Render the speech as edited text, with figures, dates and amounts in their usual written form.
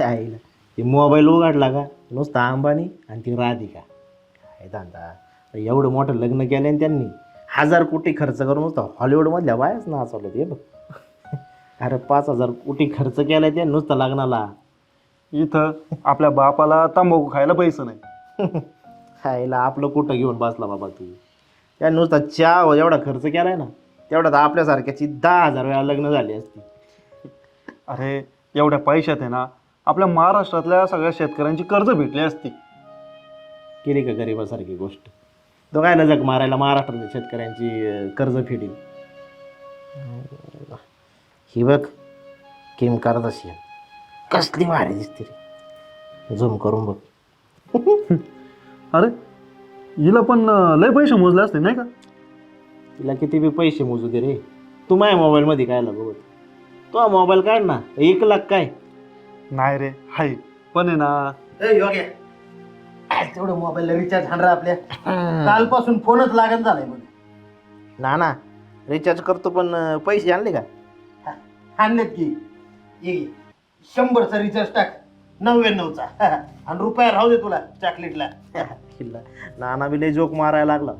आईला ते मोबाईल उघडला का नुसता अंबानी आणि ती राधिका काय धंदा. एवढं मोठं लग्न केलं आणि त्यांनी 1000 कोटी खर्च करून नुसतं हॉलिवूडमधल्या बायाच नाचवलं ते बघ. अरे 5000 कोटी खर्च केलाय ते नुसतं लग्नाला. इथं आपल्या बापाला तंबाखू खायला पैसे नाही. खायला आपलं कुठं घेऊन बसला बाबा तू. त्या नुसता चहा एवढा खर्च केलाय ना तेवढ्यात आपल्यासारख्याची 10,000 वेळा लग्न झाली असती. अरे एवढ्या पैशात आहे ना आपल्या महाराष्ट्रातल्या सगळ्या शेतकऱ्यांची कर्ज भेटली असती. केली का गरिबासारखी गोष्ट. तो काय जग मारायला महाराष्ट्रातल्या शेतकऱ्यांची कर्ज फेडील. ही बघ किम करदाशियन कसली भारी दिसते रे. झूम करून बघ. अरे हिला पण लय पैसे मोजले असते नाही का. तिला किती बी पैसे मोजू दे रे. तू माझ्या मोबाईलमध्ये काय बघत. तो मोबाईल काढ ना 1 लाख काय. नाही रे हाय पण आहे ना. तेवढं मोबाईलला रिचार्ज हाणरा आपल्या. कालपासून फोनच लागत झालाय म्हणे. ना रिचार्ज करतो पण पैसे आणले का. आणलेत की. ये 100चा रिचार्ज टाक 99चा आणि रुपया राहू दे तुला चॉकलेटला. नाना बी लय जोक मारायला लागला.